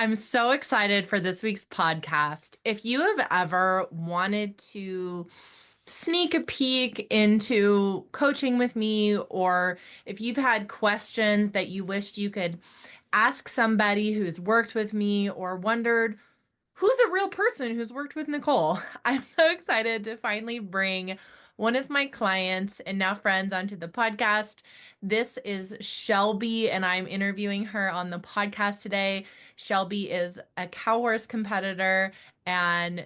I'm so excited for this week's podcast. If you have ever wanted to sneak a peek into coaching with me, or if you've had questions that you wished you could ask somebody who's worked with me, or wondered who's a real person who's worked with Nicole, I'm so excited to finally bring one of my clients and now friends onto the podcast. This is Shelby, and I'm interviewing her on the podcast today. Shelby is a cow horse competitor and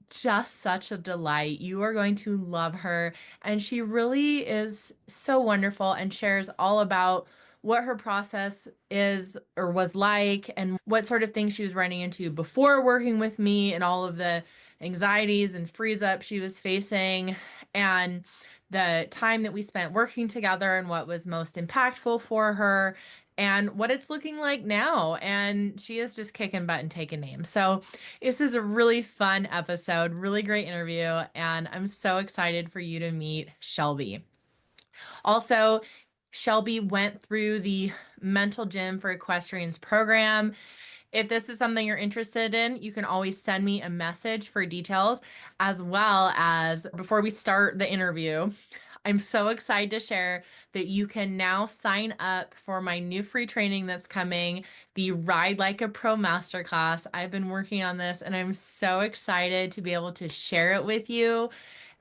just such a delight. You are going to love her. And she really is so wonderful and shares all about what her process is or was like and what sort of things she was running into before working with me and all of the anxieties and freeze up she was facing and the time that we spent working together and what was most impactful for her and what it's looking like now. And she is just kicking butt and taking names. So this is a really fun episode, really great interview, and I'm so excited for you to meet Shelby. Also, Shelby went through the Mental Gym for Equestrians program. If this is something you're interested in, you can always send me a message for details, as well as before we start the interview. I'm so excited to share that you can now sign up for my new free training that's coming, the Ride Like a Pro Masterclass. I've been working on this and I'm so excited to be able to share it with you.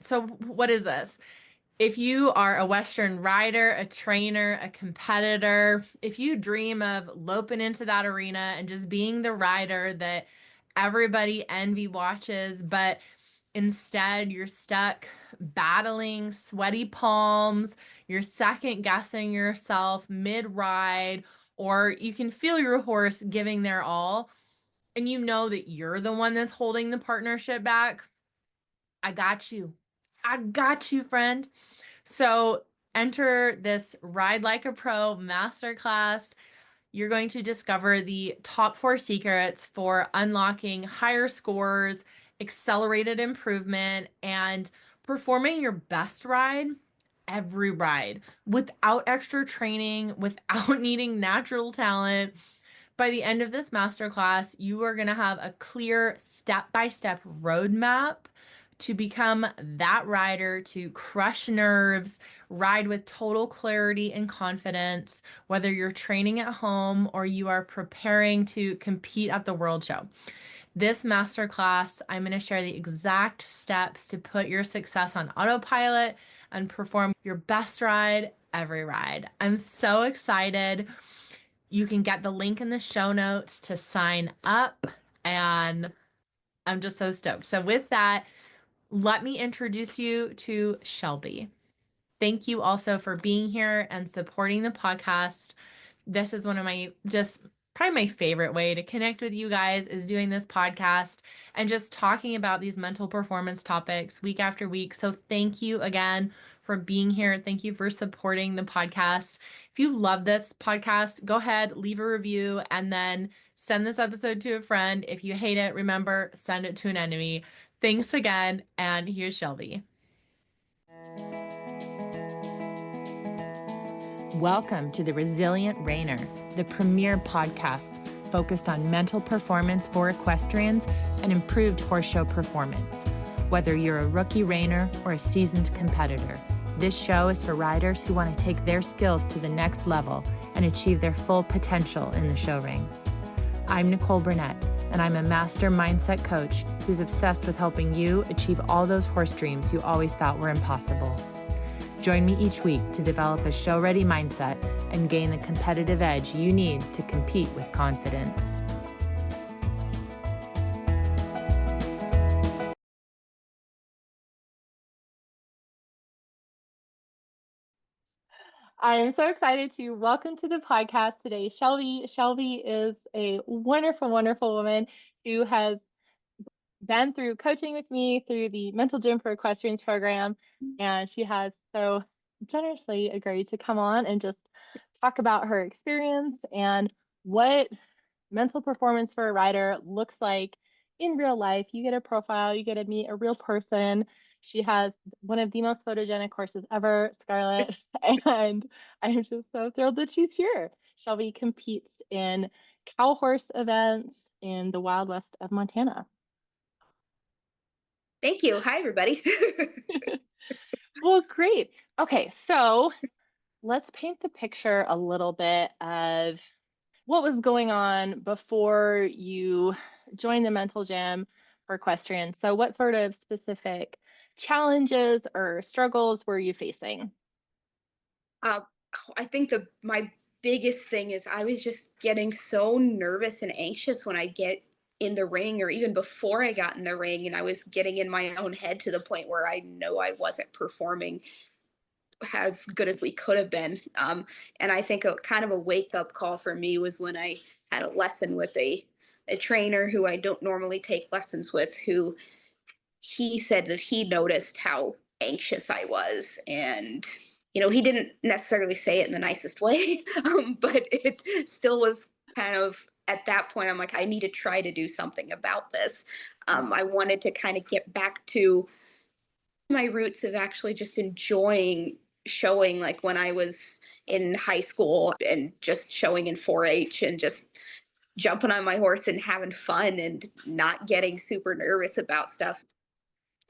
So, what is this? If you are a Western rider, a trainer, a competitor, if you dream of loping into that arena and just being the rider that everybody envy watches, but instead you're stuck battling sweaty palms, you're second guessing yourself mid ride, or you can feel your horse giving their all, and you know that you're the one that's holding the partnership back, I got you. I got you, friend. So enter this Ride Like a Pro masterclass. You're going to discover the top 4 secrets for unlocking higher scores, accelerated improvement, and performing your best ride every ride without extra training, without needing natural talent. By the end of this masterclass, you are going to have a clear step-by-step roadmap to become that rider, to crush nerves, ride with total clarity and confidence, whether you're training at home or you are preparing to compete at the World Show. This masterclass, I'm going to share the exact steps to put your success on autopilot and perform your best ride every ride. I'm so excited. You can get the link in the show notes to sign up, and I'm just so stoked. So, with that, let me introduce you to Shelby. Thank you also for being here and supporting the podcast. This is one of my just probably my favorite way to connect with you guys is doing this podcast and just talking about these mental performance topics week after week. So thank you again for being here. Thank you for supporting the podcast. If you love this podcast, go ahead, leave a review, and then send this episode to a friend. If you hate it, remember, send it to an enemy. Thanks again, and here's Shelby. Welcome to the Resilient Rainer, the premier podcast focused on mental performance for equestrians and improved horse show performance. Whether you're a rookie reiner or a seasoned competitor, this show is for riders who want to take their skills to the next level and achieve their full potential in the show ring. I'm Nicole Burnett, and I'm a master mindset coach who's obsessed with helping you achieve all those horse dreams you always thought were impossible. Join me each week to develop a show-ready mindset and gain the competitive edge you need to compete with confidence. I am so excited to welcome to the podcast today, Shelby. Shelby is a wonderful, wonderful woman who has been through coaching with me through the Mental Gym for Equestrians program, and she has so generously agreed to come on and just talk about her experience and what mental performance for a rider looks like in real life. You get a profile, you get to meet a real person. She has one of the most photogenic horses ever, Scarlett, and I am just so thrilled that she's here. Shelby competes in cow horse events in the Wild West of Montana. Thank you. Hi, everybody. Well, great. Okay, so let's paint the picture a little bit of what was going on before you joined the mental gym for equestrian. So, what sort of specific challenges or struggles were you facing? uh, I think the my biggest thing is I was just getting so nervous and anxious when I get in the ring, or even before I got in the ring, and I was getting in my own head to the point where I know I wasn't performing as good as we could have been. And I think a kind of a wake up call for me was when I had a lesson with a trainer who I don't normally take lessons with, who he said that he noticed how anxious I was. And, he didn't necessarily say it in the nicest way, but it still was kind of at that point, I'm like, I need to try to do something about this. I wanted to kind of get back to my roots of actually just enjoying showing, like when I was in high school and just showing in 4-H and just jumping on my horse and having fun and not getting super nervous about stuff.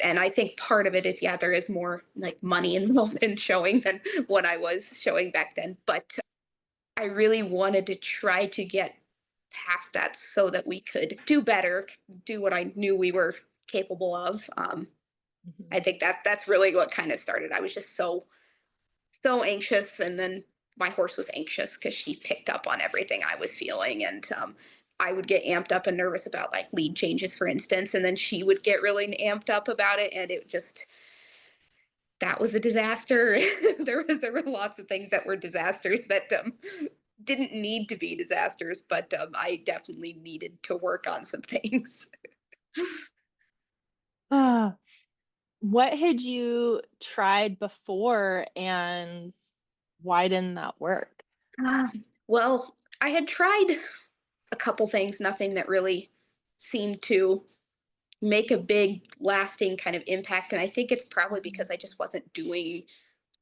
And I think part of it is, yeah, there is more like money involved in showing than what I was showing back then. But I really wanted to try to get past that so that we could do better, do what I knew we were capable of. Mhm. I think that's really what kind of started. I was just so anxious, and then my horse was anxious because she picked up on everything I was feeling, and I would get amped up and nervous about like lead changes, for instance, and then she would get really amped up about it, and it just that was a disaster. There were lots of things that were disasters that didn't need to be disasters, but I definitely needed to work on some things. Ah, what had you tried before and why didn't that work? Ah, well, I had tried a couple things, nothing that really seemed to make a big lasting kind of impact. And I think it's probably Mhm. because I just wasn't doing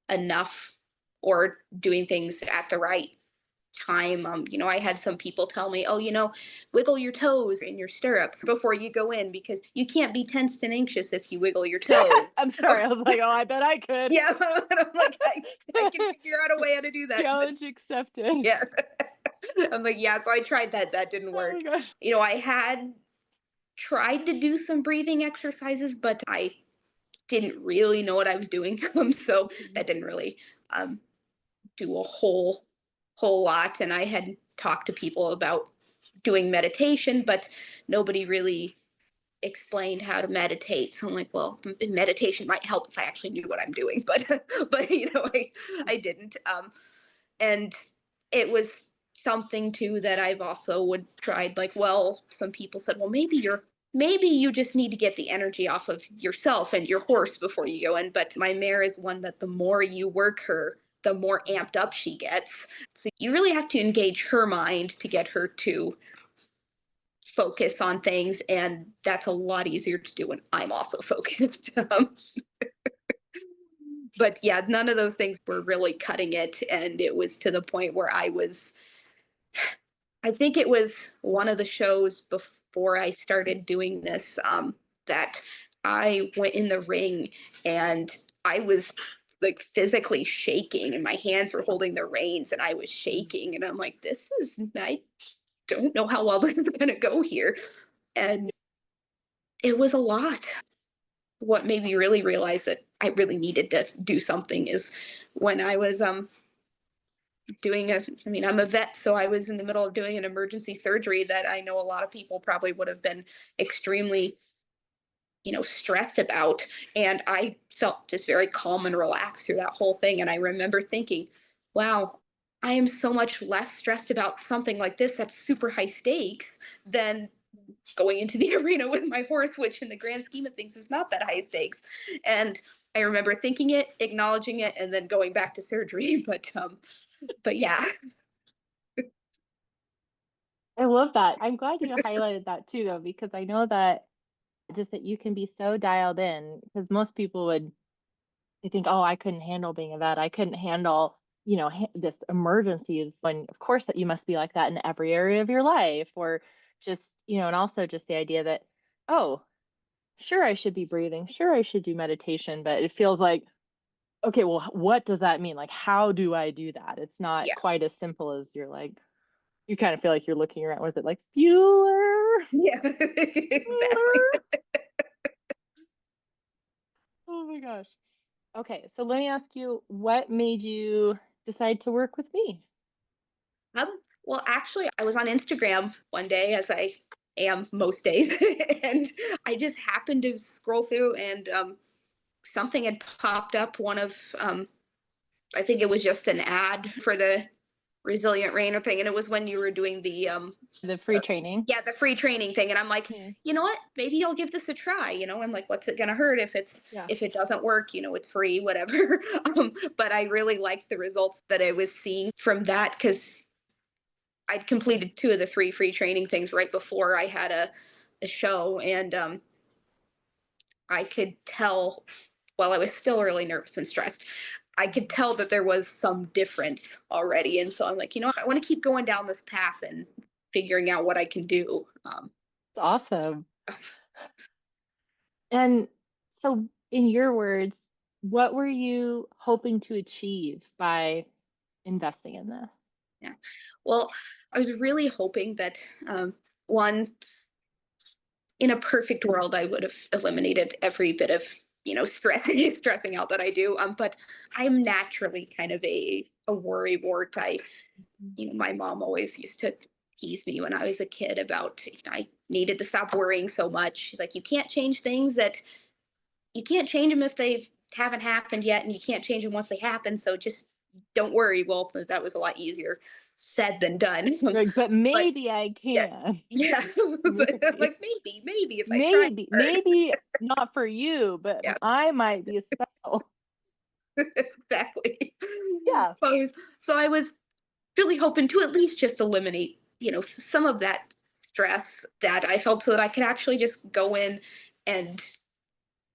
enough or doing things at the right time. I had some people tell me, oh, wiggle your toes in your stirrups before you go in because you can't be tensed and anxious if you wiggle your toes. I'm sorry. I was like, oh, I bet I could. Yeah, and I'm like, I can figure out a way how to do that. But Challenge accepted. yeah, I'm like, yeah, so I tried that. That didn't Oh my work. gosh. I had tried to do some breathing exercises, but I didn't really know what I was doing. So Mhm. that didn't really um, do a whole lot. And I had talked to people about doing meditation, but nobody really explained how to meditate. So I'm like, well, meditation might help if I actually knew what I'm doing, but but I didn't. And it was something too that I've also would tried. Like, well, some people said, well, maybe you just need to get the energy off of yourself and your horse before you go in. But my mare is one that the more you work her, the more amped up she gets. So you really have to engage her mind to get her to focus on things. And that's a lot easier to do when I'm also focused. But yeah, none of those things were really cutting it. And it was to the point where I think it was one of the shows before I started doing this, that I went in the ring and I was like physically shaking and my hands were holding the reins and I was shaking. And I'm like, I don't know how well I'm going to go here. And it was a lot. What made me really realize that I really needed to do something is when I was I'm a vet, so I was in the middle of doing an emergency surgery that I know a lot of people probably would have been extremely, stressed about. And I felt just very calm and relaxed through that whole thing. And I remember thinking, wow, I am so much less stressed about something like this that's super high stakes than going into the arena with my horse, which in the grand scheme of things is not that high stakes. And I remember thinking it, acknowledging it, and then going back to surgery. But yeah. I love that. I'm glad you highlighted that too, though, because I know that just that you can be so dialed in because most people would they think, oh, I couldn't handle being a vet. I couldn't handle, this emergency is when, of course, that you must be like that in every area of your life, or just, and also just the idea that, oh, sure, I should be breathing, sure, I should do meditation, but it feels like, okay, well, what does that mean? Like, how do I do that? It's not Yeah. quite as simple as you're like, you kind of feel like you're looking around. Was it like Bueller? Yeah, exactly. Oh my gosh. Okay, so let me ask you, what made you decide to work with me? Well, actually, I was on Instagram one day, as I am most days, and I just happened to scroll through, and something had popped up. I think it was just an ad for the Resilient Rainer thing, and it was when you were doing The free training. yeah, the free training thing, and I'm like, Mhm. you know what? Maybe I'll give this a try. I'm like, what's it gonna hurt Yeah. if it doesn't work? It's free, whatever. But I really liked the results that I was seeing from that, because I'd completed 2 of the 3 free training things right before I had a show, and I could tell, while I was still really nervous and stressed, I could tell that there was some difference already. And so I'm like, I want to keep going down this path and figuring out what I can do. It's awesome. And so, in your words, what were you hoping to achieve by investing in this? Yeah. Well, I was really hoping that, one, in a perfect world, I would have eliminated every bit of, stressing out that I do. But I'm naturally kind of a worry wart. My mom always used to tease me when I was a kid about, I needed to stop worrying so much. She's like, you can't change them if they haven't happened yet, and you can't change them once they happen. So just don't worry. Well, that was a lot easier said than done. Like, but But maybe I yeah, can. yeah. But I'm Maybe, like, maybe if I try maybe, hard. maybe not for you, but Yeah, I might be special. exactly. Yeah. So I was really hoping to at least just eliminate, some of that stress that I felt, so that I could actually just go in and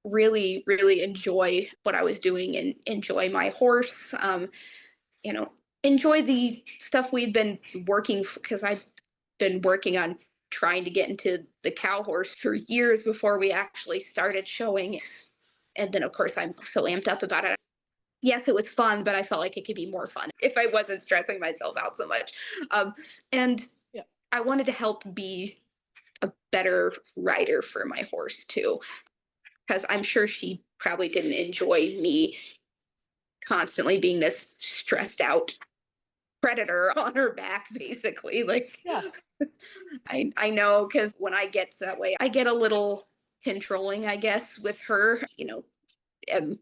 really, really enjoy what I was doing and enjoy my horse. You know, enjoy the stuff we'd been working, because I've been working on trying to get into the cow horse for years before we actually started showing. And then, of course, I'm so amped up about it. Yes, it was fun, but I felt like it could be more fun if I wasn't stressing myself out so much. And Yeah. I wanted to help be a better rider for my horse too, because I'm sure she probably didn't enjoy me constantly being this stressed out predator on her back, basically. Like, Yeah. I know, because when I get that way, I get a little controlling, I guess, with her. Am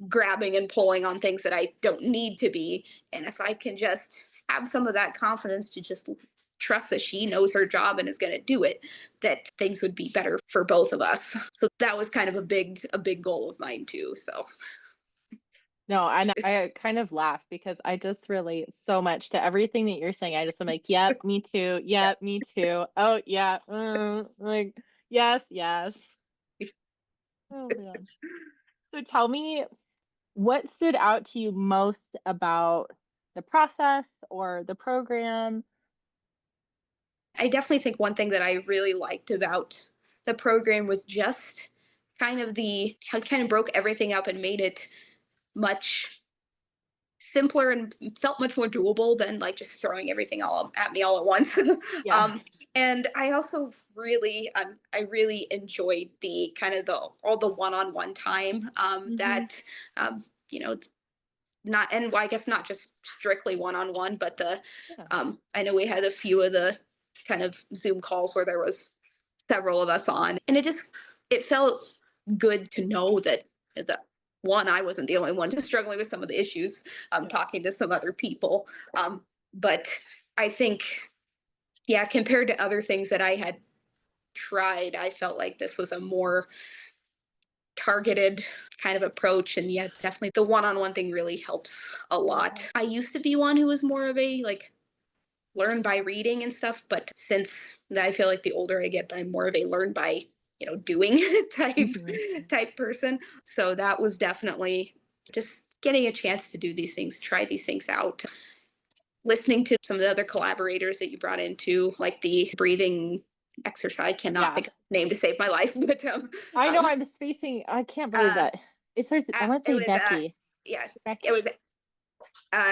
grabbing and pulling on things that I don't need to be. And if I can just have some of that confidence to just trust that she knows her job and is going to do it, that things would be better for both of us. So that was kind of a big goal of mine too. So No, I kind of laugh because I just relate so much to everything that you're saying. I'm like, yep, me too. yeah. Yep, me too. Oh, yeah. Like, yes, yes. Oh man. So tell me, what stood out to you most about the process or the program? I definitely think one thing that I really liked about the program was just kind of how it kind of broke everything up and made it much simpler and felt much more doable than like just throwing everything all at me all at once. Yeah. um, and I also I really enjoyed the kind of the all the one-on-one time, Hmm. that you know not, and well, I guess not just strictly one-on-one, but Yeah. I know we had a few of the kind of Zoom calls where there was several of us on, and it felt good to know that one, I wasn't the only one just struggling with some of the issues. Yeah. Talking to some other people, but I think, yeah, compared to other things that I had tried, I felt like this was a more targeted kind of approach. And yet definitely the one-on-one thing really helps a lot. Yeah. I used to be one who was more of a like learn by reading and stuff, but since I feel like the older I get, I'm more of a learn by doing type Hmm. type person. So that was definitely just getting a chance to do these things, try these things out, listening to some of the other collaborators that you brought into, like the breathing exercise. I cannot Yeah. think of the name to save my life, but I know I'm spacing. I can't believe that. It starts. I want to it say was Becky. yeah, Becky. it was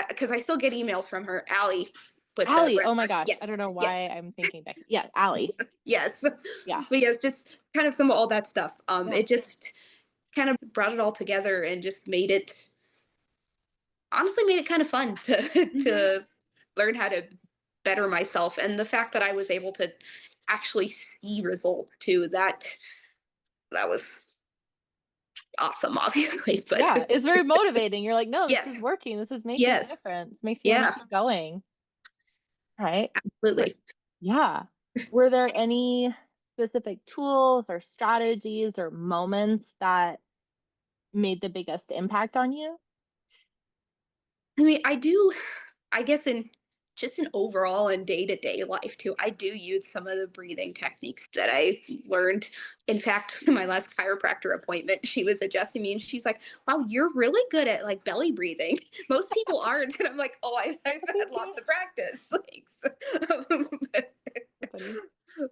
because I still get emails from her, Allie, with the Allie. Oh my gosh. yes, I don't know yes, why I'm thinking Becky. Yeah, Allie. yes, Yeah. but yes, just kind of some of all that stuff. Yeah. It just kind of brought it all together and just honestly made it kind of fun to to learn how to better myself, and the fact that I was able to actually see results too, that was awesome, obviously. But Yeah, it's very motivating. You're like, no, this is yes, working. This is making a yes, difference. Makes you want to yeah, keep going. All right. absolutely. Yeah. Were there any specific tools or strategies or moments that made the biggest impact on you? I mean, I guess in just in overall and day-to-day life too, I do use some of the breathing techniques that I learned. In fact, my last chiropractor appointment, she was adjusting me and she's like, wow, you're really good at like belly breathing. Most people aren't. And I'm like, oh, I've had Thank you. lots of practice. Funny.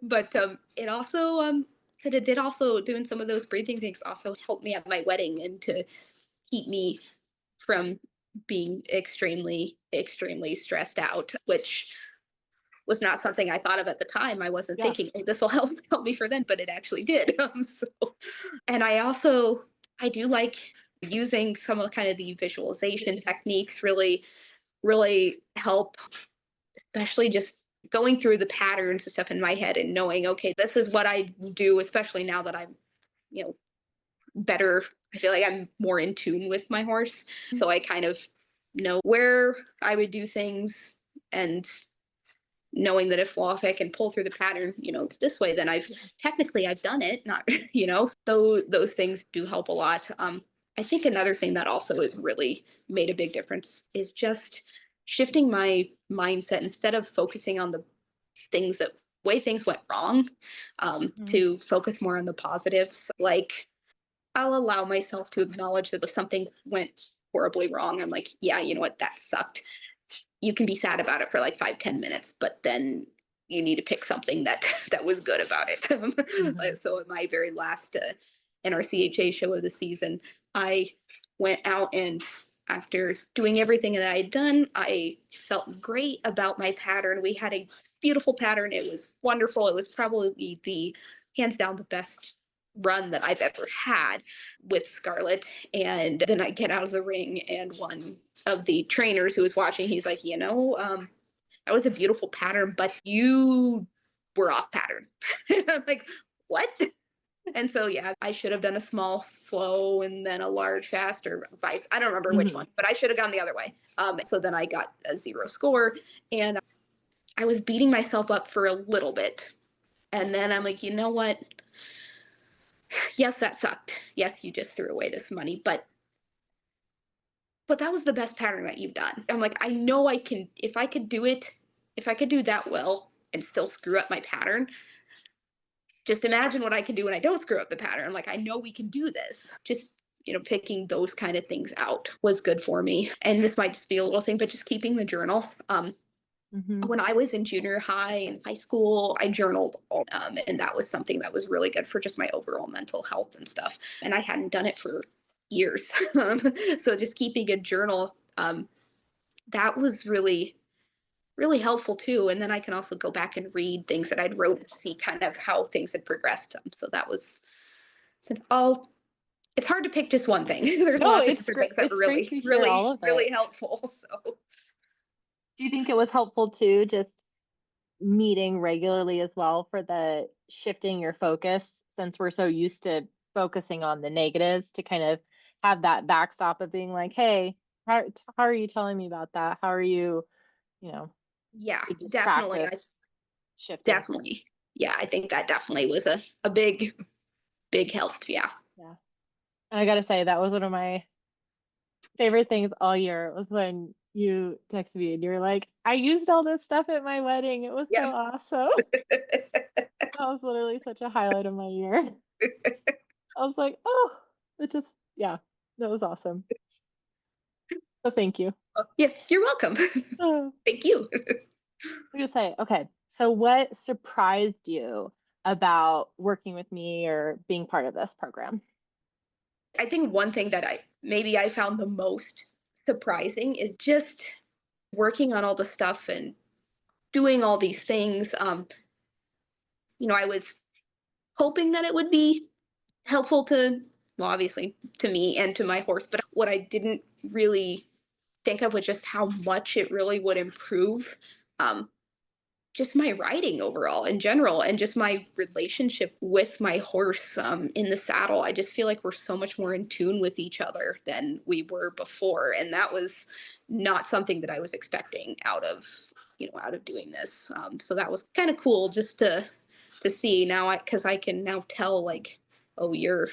But it also said it did also doing some of those breathing things also helped me at my wedding and to keep me from being extremely stressed out, which was not something I thought of at the time. I wasn't Yeah. thinking, oh, this will help me for then, but it actually did. And I do like using some of kind of the visualization techniques. Really help, especially just going through the patterns and stuff in my head and knowing, okay, this is what I do, especially now that I'm, you know, better. I feel like I'm more in tune with my horse. So I kind of know where I would do things, and knowing that if I can pull through the pattern, this way, then I've done it, not, so those things do help a lot. I think another thing that also has really made a big difference is just shifting my mindset instead of focusing on the things that way things went wrong, to focus more on the positives. Like, I'll allow myself to acknowledge that if something went horribly wrong, I'm like, yeah, you know what, that sucked. You can be sad about it for like 5-10 minutes, but then you need to pick something that that was good about it. So at my very last NRCHA show of the season, I went out, and after doing everything that I had done, I felt great about my pattern. We had a beautiful pattern. It was wonderful. It was probably the hands down the best run that I've ever had with Scarlett. And then I get out of the ring, and one of the trainers who was watching, he's like, that was a beautiful pattern, but you were off pattern. I'm like, what? And so, yeah, I should have done a small, slow, and then a large, fast, or vice. I don't remember which one, but I should have gone the other way. So then I got a 0 score, and I was beating myself up for a little bit. And then I'm like, you know what? Yes, that sucked. Yes, you just threw away this money, but that was the best pattern that you've done. I'm like, I know I can, if I could do it, if I could do that well and still screw up my pattern, just imagine what I can do when I don't screw up the pattern. I'm like, I know we can do this. Just, picking those kind of things out was good for me. And this might just be a little thing, but just keeping the journal. When I was in junior high and high school, I journaled, and that was something that was really good for just my overall mental health and stuff. And I hadn't done it for years. So just keeping a journal, that was really helpful too. And then I can also go back and read things that I'd wrote to see kind of how things had progressed. So that was, it's hard to pick just one thing. There's No, lots of it's different great. things that It's were great really, to hear really, all of really it. helpful. So Do you think it was helpful too, just meeting regularly as well for the shifting your focus since we're so used to focusing on the negatives to kind of have that backstop of being like, hey, how are you telling me about that? How are you, you know, yeah, to just definitely. practice shifting? Definitely. Yeah, I think that definitely was a big help. Yeah. Yeah. And I gotta say, that was one of my favorite things all year was when you texted me and you were like, I used all this stuff at my wedding. It was so Yes. awesome. That was literally such a highlight of my year. I was like, oh, it just, yeah, that was awesome. So thank you. Oh, yes, you're welcome. Oh, Thank you. I'm gonna say, okay, so what surprised you about working with me or being part of this program? I think one thing that I found the most surprising is just working on all the stuff and doing all these things. I was hoping that it would be helpful to, well, obviously to me and to my horse, but what I didn't really think of was just how much it really would improve um, just my riding overall in general and just my relationship with my horse in the saddle. I just feel like we're so much more in tune with each other than we were before. And that was not something that I was expecting out of doing this. So that was kind of cool just to see now because I can now tell like, oh, you're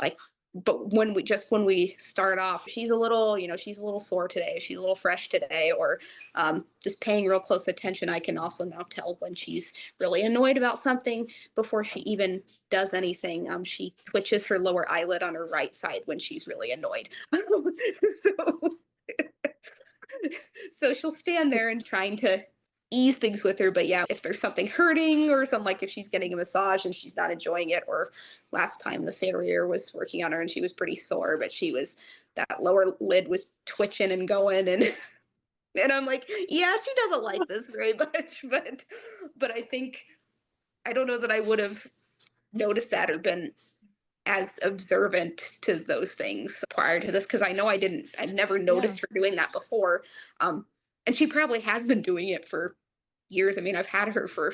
like, but when we start off, she's a little sore today, she's a little fresh today, or just paying real close attention. I can also now tell when she's really annoyed about something before she even does anything. She twitches her lower eyelid on her right side when she's really annoyed. so, so she'll stand there and trying to ease things with her. But yeah, if there's something hurting or something, like if she's getting a massage and she's not enjoying it, or last time the farrier was working on her and she was pretty sore, but that lower lid was twitching and going, and I'm like, yeah, she doesn't like this very much, but I don't know that I would have noticed that or been as observant to those things prior to this, because I know I've never Yeah. noticed her doing that before. And she probably has been doing it for years. I mean, I've had her for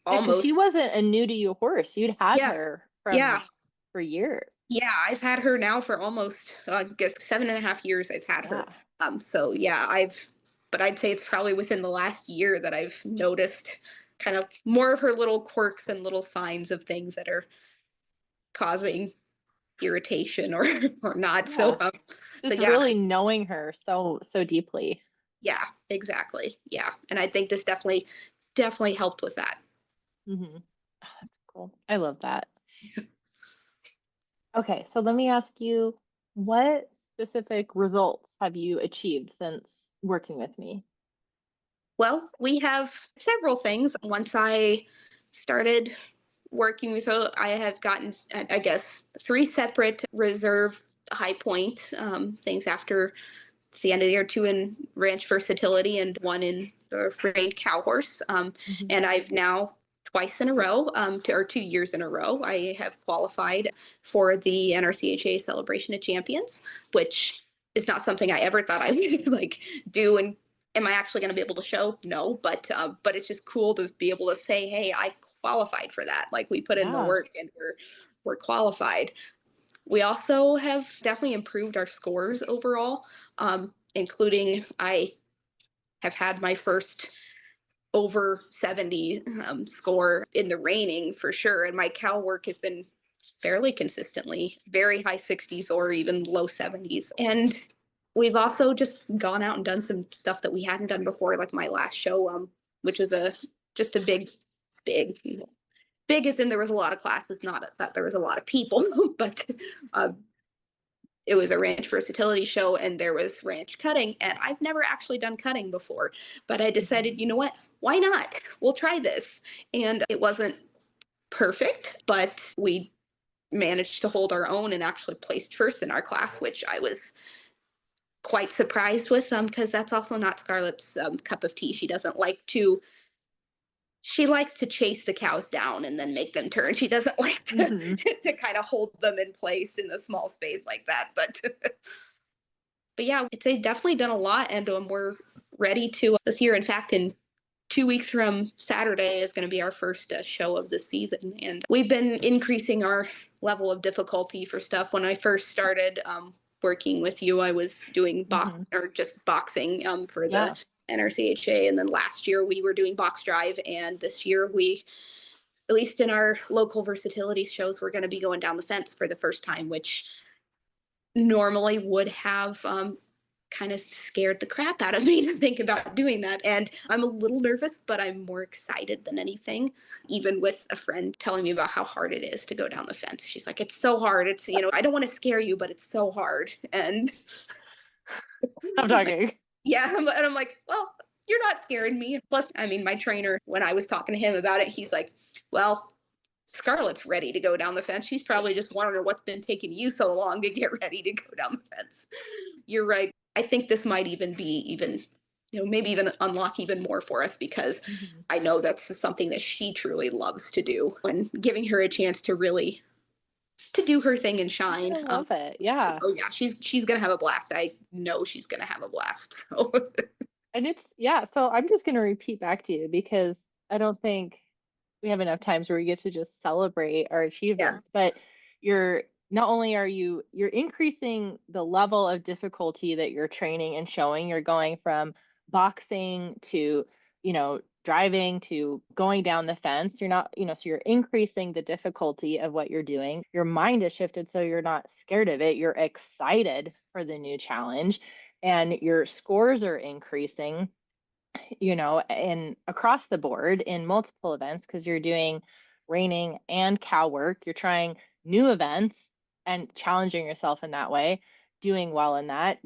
Yeah, because she almost, wasn't a new to your horse. You'd had yeah, her yeah, for years. yeah. I've had her now for almost, I guess, 7.5 years I've had Yeah. her. So yeah, but I'd say it's probably within the last year that I've noticed kind of more of her little quirks and little signs of things that are causing irritation or not. Yeah. So Just yeah, really knowing her so deeply. yeah, exactly. Yeah. And I think this definitely helped with that. Hmm. Oh, that's cool. I love that. Okay, so let me ask you, what specific results have you achieved since working with me? Well, we have several things. Once I started working with her, I have gotten, I guess, three separate reserve high point things after it's the end of the year, two in ranch versatility and one in the reined cow horse. Hmm. And I've now twice in a row, or 2 years in a row, I have qualified for the NRCHA Celebration of Champions, which is not something I ever thought I would like do. And am I actually going to be able to show? No, but it's just cool to be able to say, hey, I qualified for that. Like we put in the Yeah. work and we're qualified. We also have definitely improved our scores overall, including I have had my first over 70 score in the reining for sure. And my cow work has been fairly consistently very high 60s or even low 70s. And we've also just gone out and done some stuff that we hadn't done before, like my last show, which was just a big, big as in there was a lot of classes, not that there was a lot of people, but uh, it was a ranch versatility show and there was ranch cutting. And I've never actually done cutting before, but I Mhm. decided, you know what? Why not? We'll try this. And it wasn't perfect, but we managed to hold our own and actually placed first in our class, which I was quite surprised with, because that's also not Scarlett's cup of tea. She likes to chase the cows down and then make them turn. She doesn't like to, Mhm. to kind of hold them in place in a small space like that. But yeah, it's definitely done a lot, and we're ready to this year. In fact, in 2 weeks from Saturday is going to be our first show of the season, and we've been increasing our level of difficulty for stuff. When I first started working with you, I was doing Mhm. just boxing for the Yeah. NRCHA, and then last year we were doing box drive, and this year we, at least in our local versatility shows, we're going to be going down the fence for the first time, which normally would have kind of scared the crap out of me to think about doing that. And I'm a little nervous, but I'm more excited than anything. Even with a friend telling me about how hard it is to go down the fence. She's like, it's so hard. I don't want to scare you, but it's so hard. And Stop talking. Yeah. And I'm like, well, you're not scaring me. Plus, I mean, my trainer, when I was talking to him about it, he's like, well, Scarlett's ready to go down the fence. She's probably just wondering what's been taking you so long to get ready to go down the fence. You're right. I think this might even be maybe even unlock even more for us, because I know that's something that she truly loves to do, and giving her a chance to really to do her thing and shine. I love it. Yeah. Oh yeah, she's gonna have a blast. I know she's gonna have a blast. So. And yeah, so I'm just going to repeat back to you because I don't think we have enough times where we get to just celebrate our Yeah. achievements, but you're not only are you're increasing the level of difficulty that you're training and showing, you're going from boxing to, driving to going down the fence. You're not, so you're increasing the difficulty of what you're doing. Your mind is shifted so you're not scared of it. You're excited for the new challenge and your scores are increasing, and across the board in multiple events because you're doing reining and cow work. You're trying new events and challenging yourself in that way, doing well in that,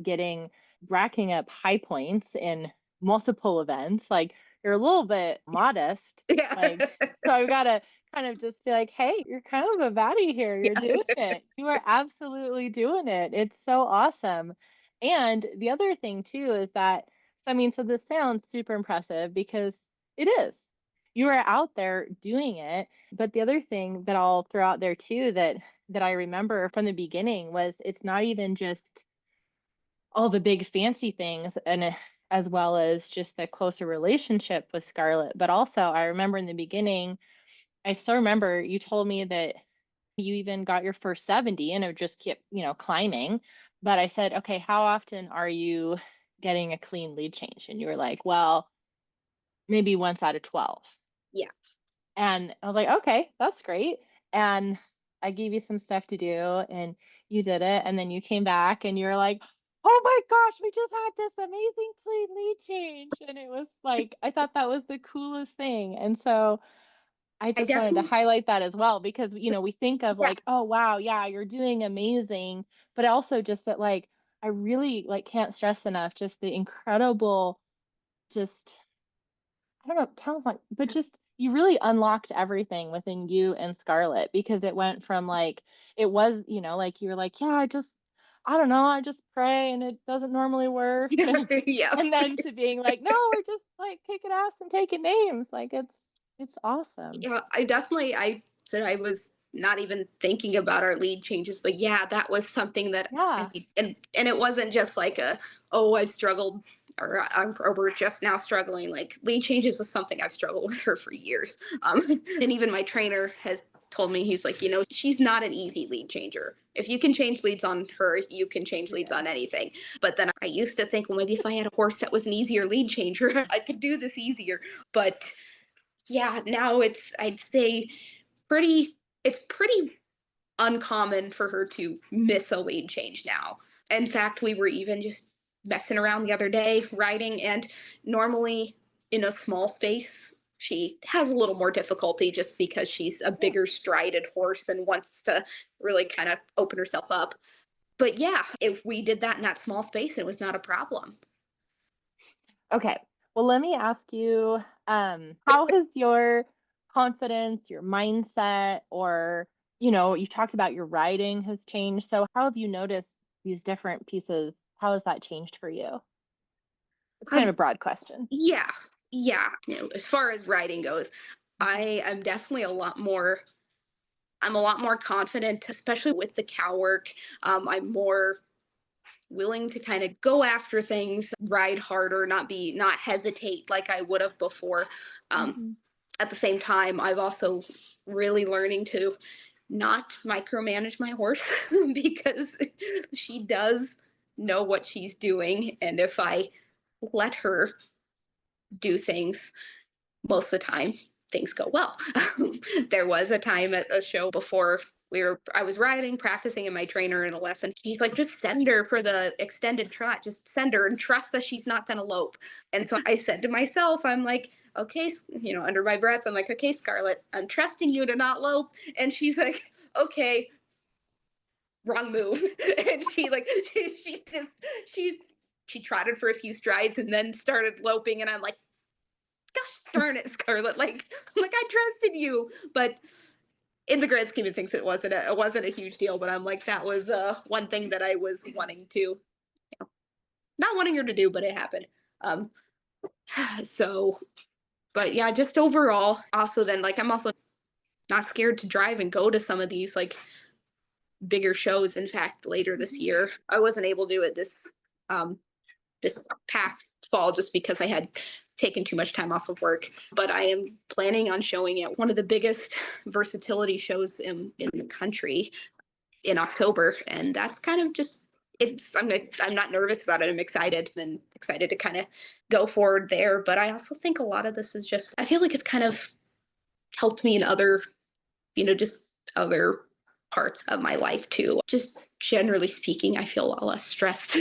racking up high points in multiple events. Like you're a little bit modest. Yeah. Like, so I've got to kind of just be like, hey, you're kind of a baddie here. You're Yeah. doing it. You are absolutely doing it. It's so awesome. And the other thing too is that so this sounds super impressive because it is. You are out there doing it. But the other thing that I'll throw out there too that I remember from the beginning was it's not even just all the big fancy things and as well as just the closer relationship with Scarlett, but also I remember in the beginning, I still remember you told me that you even got your first 70 and it just kept, climbing. But I said, okay, how often are you getting a clean lead change? And you were like, well, maybe once out of 12. Yeah. And I was like, okay, that's great. And I gave you some stuff to do and you did it. And then you came back and you're like, oh my gosh, we just had this amazing clean lead change. And it was like, I thought that was the coolest thing. And so I I just wanted to definitely. highlight that as well because we think of Yeah. like, oh wow, yeah, you're doing amazing, but also just that like I really like can't stress enough just the incredible just I don't know, it sounds like but just you really unlocked everything within you and Scarlett because it went from like it was, like you were like, yeah, I don't know, I just pray and it doesn't normally work Yeah. and then to being like, no, we're just like kicking ass and taking names. Like it's awesome. Yeah, I said I was not even thinking about our lead changes, but yeah, that was something that Yeah. and it wasn't just like oh, I've struggled, or we're just now struggling. Like, lead changes was something I've struggled with her for years. And even my trainer has told me, he's like, she's not an easy lead changer. If you can change leads on her, you can change leads Yeah. on anything. But then I used to think, well, maybe if I had a horse that was an easier lead changer, I could do this easier. But yeah, now I'd say pretty it's pretty uncommon for her to miss a lead change now. In fact, we were even just messing around the other day riding, and normally in a small space she has a little more difficulty just because she's a Yeah. bigger strided horse and wants to really kind of open herself up. But yeah, if we did that in that small space, it was not a problem. Okay. Well, let me ask you, how has your confidence, your mindset, or, you talked about your writing has changed. So how have you noticed these different pieces? How has that changed for you? It's kind um, of a broad question. yeah, yeah, as far as writing goes, I am definitely I'm a lot more confident, especially with the cow work. I'm more willing to kind of go after things, ride harder, not hesitate like I would have before. Um, Mm-hmm. at the same time, I've also really learning to not micromanage my horse because she does know what she's doing, and if I let her do things, most of the time things go well. There was a time at a show before I was riding, practicing, and my trainer in a lesson, he's like, just send her for the extended trot, just send her and trust that she's not going to lope. And so I said to myself, I'm like, okay, under my breath, I'm like, okay, Scarlett, I'm trusting you to not lope. And she's like, okay, wrong move. And she trotted for a few strides and then started loping. And I'm like, gosh darn it, Scarlett. Like I trusted you. But in the grand scheme of things, it wasn't a huge deal. But I'm like, that was one thing that I was wanting to, not wanting her to do, but it happened. Um, so, but yeah, just overall, also then, like, I'm also not scared to drive and go to some of these like bigger shows. In fact, later this year, I wasn't able to do it this past fall just because I had taken too much time off of work. But I am planning on showing at one of the biggest versatility shows in the country in October, and that's kind of just I'm not nervous about it. I'm excited and excited to kind of go forward there. But I also think a lot of this is just I feel like it's kind of helped me in other, just other parts of my life too. Just generally speaking, I feel a lot less stressed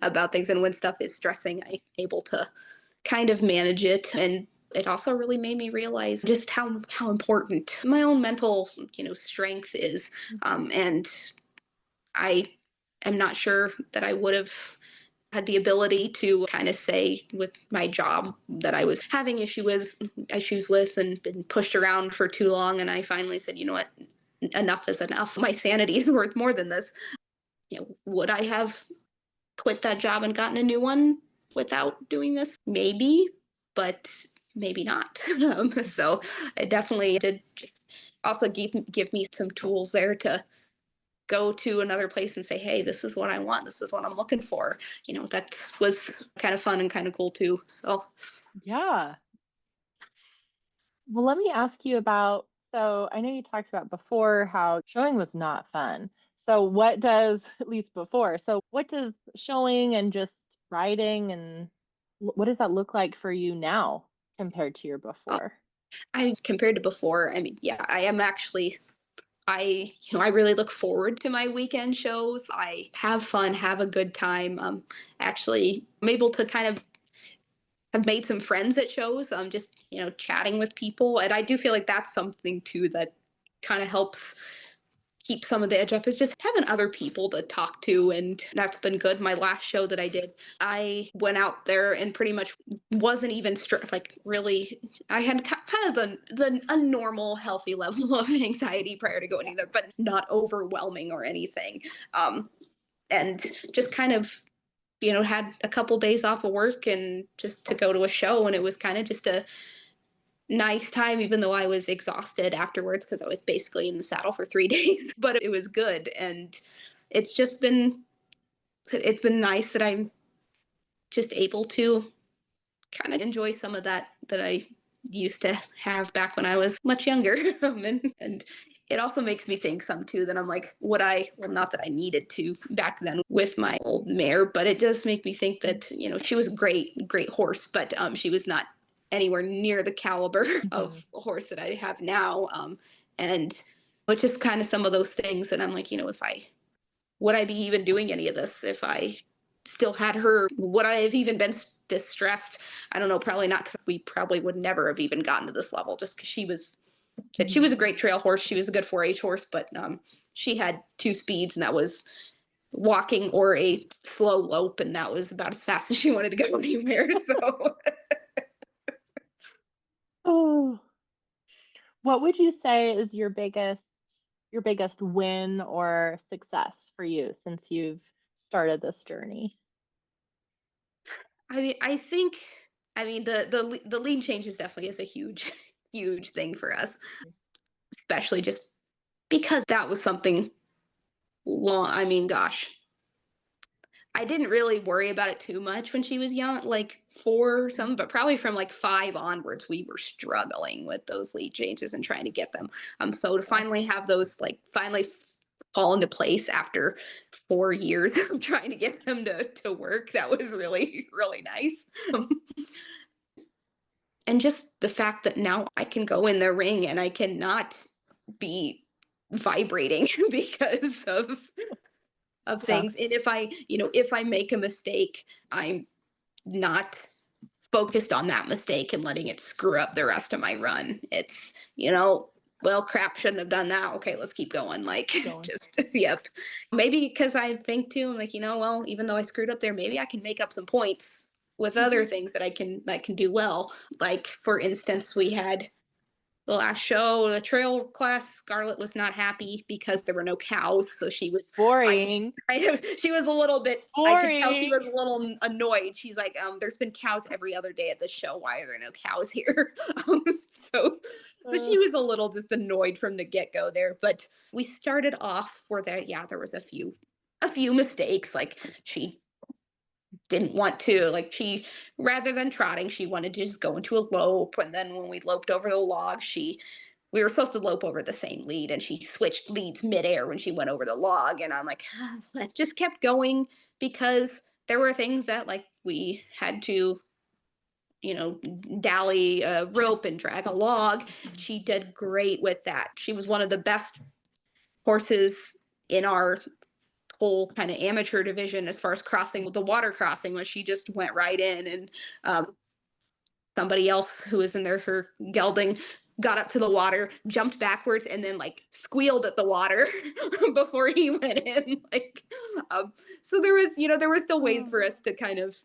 about things. And when stuff is stressing, I'm able to kind of manage it. And it also really made me realize just how important my own mental, strength is. And I am not sure that I would have had the ability to kind of say with my job that I was having issues with and been pushed around for too long. And I finally said, you know what, enough is enough. My sanity is worth more than this. Would I have quit that job and gotten a new one without doing this? Maybe, but maybe not. So it definitely did just also give me some tools there to go to another place and say, hey, this is what I want. This is what I'm looking for. That was kind of fun and kind of cool too. So, Yeah. Well, let me ask you about, so I know you talked about before how showing was not fun. So what does, at least before, so what does showing and just riding and what does that look like for you now compared to your uh, before? compared to before, I mean, yeah, I am actually I really look forward to my weekend shows. I have fun, have a good time. Actually, I'm able to kind of have made some friends at shows. Just chatting with people, and I do feel like that's something too that kind of helps keep some of the edge up is just having other people to talk to, and that's been good. My last show that I did, I went out there and pretty much wasn't even like really. I had kind of a normal healthy level of anxiety prior to going there, but not overwhelming or anything. And just kind of had a couple days off of work and just to go to a show, and it was kind of just a nice time, even though I was exhausted afterwards because I was basically in the saddle for 3 days. But it was good, and it's just been it's been nice that I'm just able to kind of enjoy some of that I used to have back when I was much younger. And it also makes me think some too that I'm like, well, not that I needed to back then with my old mare, but it does make me think that, she was a great horse, but she was not anywhere near the caliber of a horse that I have now. And it's just kind of some of those things that I'm like, would I be even doing any of this if I still had her? Would I have even been this stressed? I don't know, probably not, because we probably would never have even gotten to this level just because she was a great trail horse. She was a good 4-H horse, but she had 2 speeds, and that was walking or a slow lope, and that was about as fast as she wanted to go anywhere. So Oh, what would you say is your biggest win or success for you since you've started this journey? I mean, the lead changes definitely is a huge huge thing for us, especially just because that was something long. I mean, gosh, I didn't really worry about it too much when she was young, like 4 or something, but probably from like 5 onwards, we were struggling with those lead changes and trying to get them. So to Yeah. finally have those like finally fall into place after 4 years of trying to get them to work, that was really, really nice. And just the fact that now I can go in the ring and I cannot be vibrating because of Yeah. things. And if I make a mistake, I'm not focused on that mistake and letting it screw up the rest of my run. It's, well, crap, shouldn't have done that. Okay, let's keep going. Like, Going. just, yep. Maybe because I think too, I'm like, well, even though I screwed up there, maybe I can make up some points with other things that I can do well. Like, for instance, we had the last show, the trail class, Scarlett was not happy because there were no cows. So Boring. she was a little bit, I could tell she was Boring. a little annoyed. She's like, there's been cows every other day at the show. Why are there no cows here? Um, so, so she was a little just annoyed from the get-go there. But we started off where there was a few mistakes. Like she didn't want to, like she, rather than trotting, she wanted to just go into a lope. And then when we loped over the log, we were supposed to lope over the same lead, and she switched leads midair when she went over the log. And I'm like, I just kept going because there were things that like we had to, dally a rope and drag a log. She did great with that. She was one of the best horses in our whole kind of amateur division as far as crossing with the water crossing, when she just went right in. And somebody else who was in there, her gelding, got up to the water, jumped backwards, and then like squealed at the water before he went in. Like, so there was still ways for us to kind of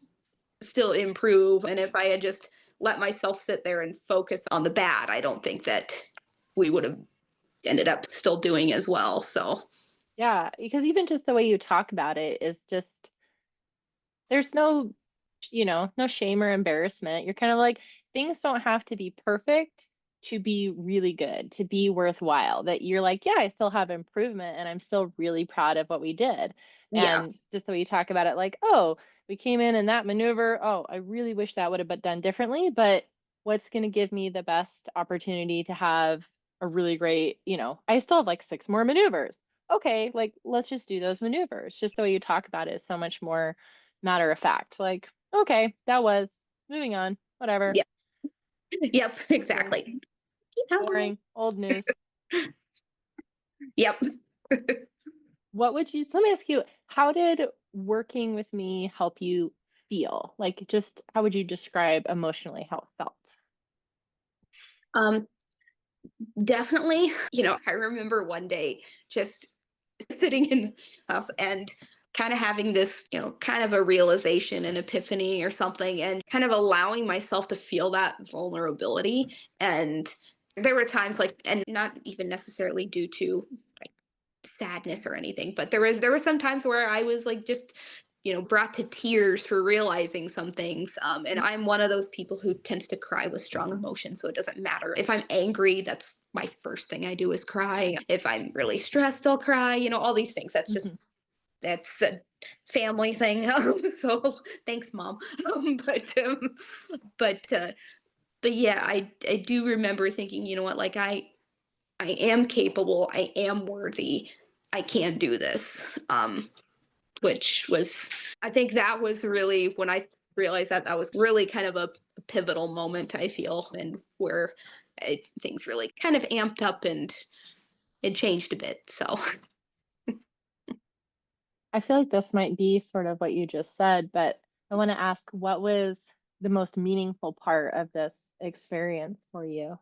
still improve. And if I had just let myself sit there and focus on the bad, I don't think that we would have ended up still doing as well. So Yeah, because even just the way you talk about it is just, there's no, no shame or embarrassment. You're kind of like, things don't have to be perfect to be really good, to be worthwhile. That you're like, yeah, I still have improvement and I'm still really proud of what we did. yeah, And just the way you talk about it, like, oh, we came in that maneuver. Oh, I really wish that would have been done differently, but what's going to give me the best opportunity to have a really great, I still have like 6 more maneuvers. Okay, like let's just do those maneuvers. Just the way you talk about it is so much more matter of fact. Like, okay, that was moving on, whatever. yeah, yep, Boring, exactly. boring, old news. Yep. Let me ask you, how did working with me help you feel? Like, just how would you describe emotionally how it felt? Um, Definitely, I remember one day just sitting in the house and kind of having this, kind of a realization, an epiphany or something, and kind of allowing myself to feel that vulnerability. And there were times like, and not even necessarily due to like sadness or anything, but there were some times where I was like just brought to tears for realizing some things. And I'm one of those people who tends to cry with strong emotion, so it doesn't matter if I'm angry. That's my first thing I do is cry. If I'm really stressed, I'll cry. All these things. Mhm. That's a family thing. So thanks, mom. But yeah, I do remember thinking, you know what, like I am capable, I am worthy, I can do this. Which was, I think that was really when I realized that was really kind of a pivotal moment, I feel, and where things really kind of amped up and it changed a bit. So I feel like this might be sort of what you just said, but I want to ask, what was the most meaningful part of this experience for you?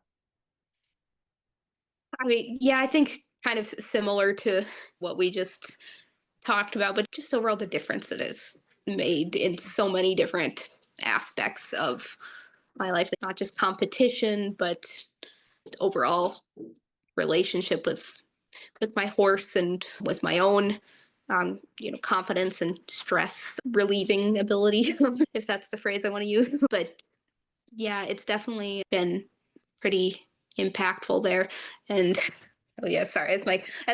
I mean, yeah, I think kind of similar to what we just talked about, but just overall the difference it has made in so many different aspects of my life, not just competition, but overall relationship with my horse and with my own confidence and stress relieving ability, if that's the phrase I want to use. But yeah, it's definitely been pretty impactful there. And oh yeah, sorry. As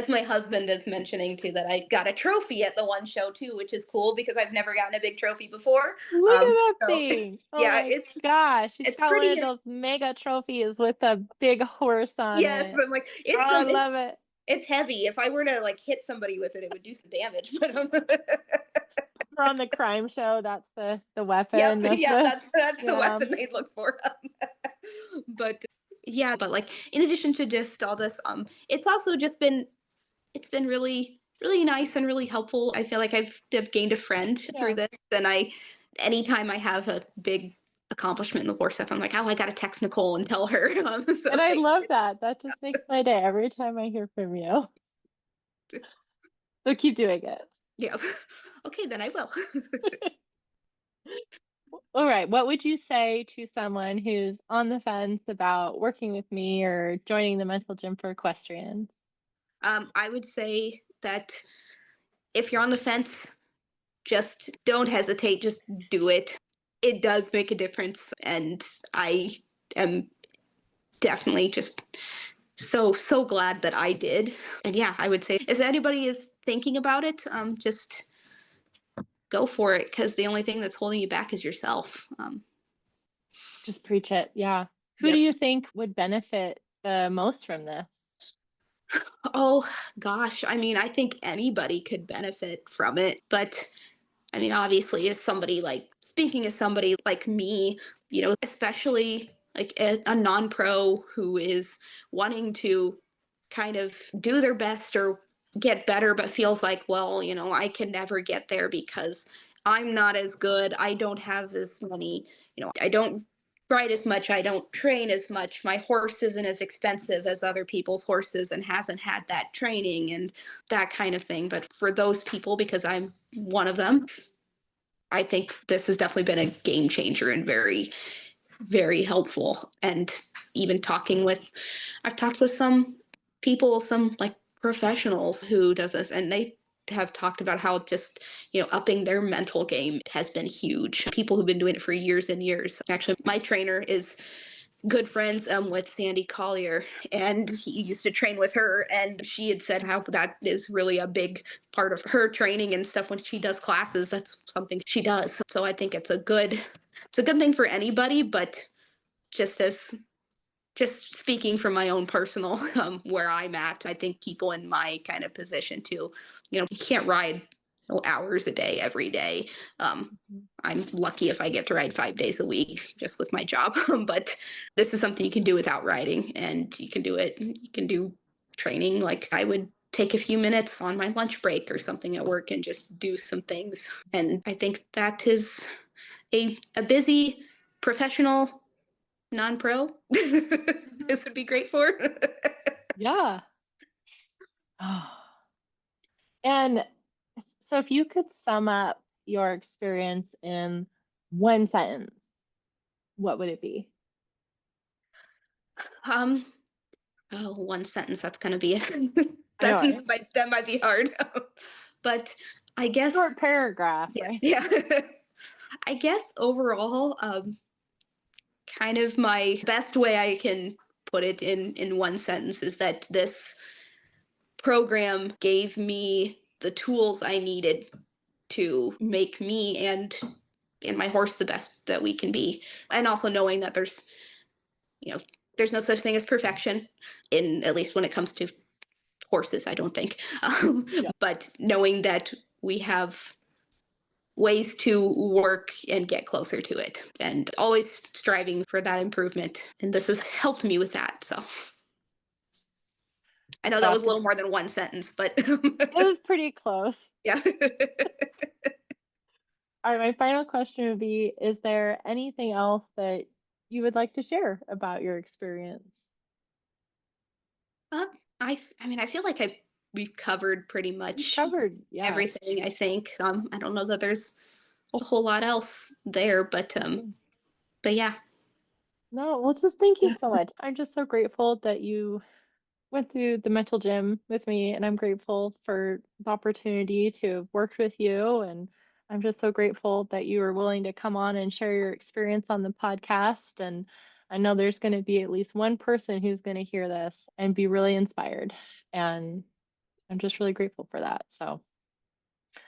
my husband is mentioning too, that I got a trophy at the one show too, which is cool because I've never gotten a big trophy before. Look at that So thing. Oh yeah, my it's gosh. She's it's got one of pretty. those mega trophies with a big horse on Yes, it. I'm like Oh, I love it. it's heavy. If I were to like hit somebody with it, it would do some damage. But We're on the crime show. That's the weapon. yep, That's yeah, the that's the yeah. weapon they look for. But yeah, but like in addition to just all this, it's also just been it's been really really nice and really helpful. I feel like I've gained a friend Yeah. through this, and anytime I have a big accomplishment in the horse stuff. I'm like, oh, I got to text Nicole and tell her. So And I love that. That just makes my day every time I hear from you. So keep doing it. yeah. Okay, then I will. All right. What would you say to someone who's on the fence about working with me or joining the mental gym for equestrians? I would say that if you're on the fence, just don't hesitate, just do it. It does make a difference. And I am definitely just so glad that I did. And yeah, I would say if anybody is thinking about it, just go for it, because the only thing that's holding you back is yourself. Just preach it. Yeah. Who do Yep. you think would benefit the most from this? Oh gosh, I mean, I think anybody could benefit from it, but I mean, obviously, as somebody like speaking as somebody like me, especially like a non-pro who is wanting to kind of do their best or get better, but feels like, well, I can never get there because I'm not as good. I don't have as many, I don't ride as much. I don't train as much. My horse isn't as expensive as other people's horses and hasn't had that training and that kind of thing. But for those people, because I'm one of them, I think this has definitely been a game changer and very, very helpful. And even I've talked with some people, some like professionals who does this, and they have talked about how just, upping their mental game has been huge. People who've been doing it for years and years. Actually, my trainer is good friends with Sandy Collier, and he used to train with her, and she had said how that is really a big part of her training and stuff. When she does classes, that's something she does. So I think it's a good thing for anybody, but just as just speaking from my own personal where I'm at, I think people in my kind of position too, you can't ride hours a day every day. I'm lucky if I get to ride 5 days a week just with my job, but this is something you can do without riding, and you can do it. You can do training. Like I would take a few minutes on my lunch break or something at work and just do some things. And I think that is a busy professional non-pro this would be great for. Yeah. And so if you could sum up your experience in one sentence, what would it be? um one sentence, that's gonna be it. I know, That might be hard. But I guess, short paragraph, yeah, right? yeah. I guess overall, kind of my best way I can put it in one sentence is that this program gave me the tools I needed to make me and my horse the best that we can be. And also knowing that you know there's no such thing as perfection, in at least when it comes to horses, I don't think. Yeah. But knowing that we have ways to work and get closer to it, and always striving for that improvement, and this has helped me with that. So I know that was a little more than one sentence, but It was pretty close. yeah. All right, my final question would be, is there anything else that you would like to share about your experience? uh, I mean, I feel like we've covered pretty You've much covered, yeah. everything, I think. I don't know that there's a whole lot else there, but yeah. No, well, just thank you so much. I'm just so grateful that you went through the mental gym with me, and I'm grateful for the opportunity to have worked with you. And I'm just so grateful that you were willing to come on and share your experience on the podcast. And I know there's going to be at least one person who's going to hear this and be really inspired. And I'm just really grateful for that. So,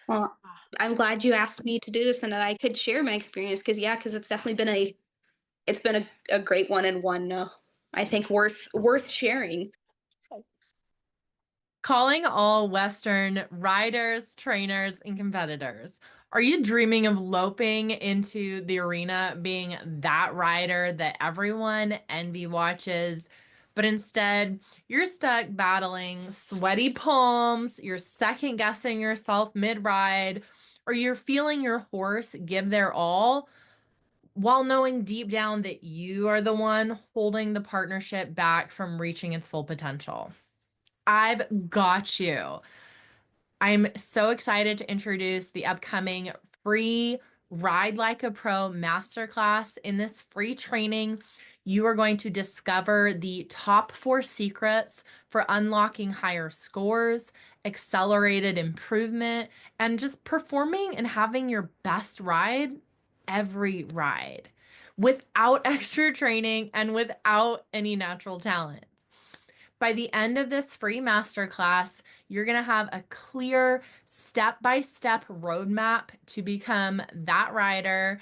Well, I'm glad you asked me to do this and that I could share my experience, because it's definitely been a great one, and one I think worth sharing. Calling all Western riders, trainers, and competitors. Are you dreaming of loping into the arena, being that rider that everyone envy watches, but instead you're stuck battling sweaty palms, you're second guessing yourself mid ride, or you're feeling your horse give their all? while knowing deep down that you are the one holding the partnership back from reaching its full potential. I've got you. I'm so excited to introduce the upcoming free Ride Like a Pro masterclass. In this free training, you are going to discover the top 4 secrets for unlocking higher scores, accelerated improvement, and just performing and having your best ride every ride without extra training and without any natural talent. By the end of this free masterclass, you're going to have a clear step-by-step roadmap to become that rider,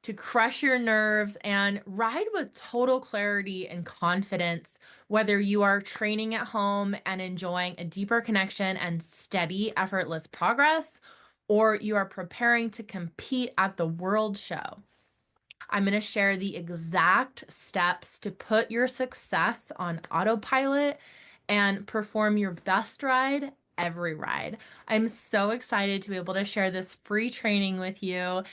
to crush your nerves and ride with total clarity and confidence, whether you are training at home and enjoying a deeper connection and steady, effortless progress, or you are preparing to compete at the World Show. I'm going to share the exact steps to put your success on autopilot and perform your best ride every ride. I'm so excited to be able to share this free training with you,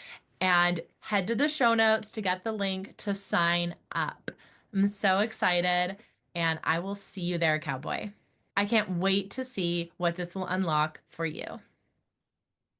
and head to the show notes to get the link to sign up. I'm so excited, and I will see you there, cowboy. I can't wait to see what this will unlock for you.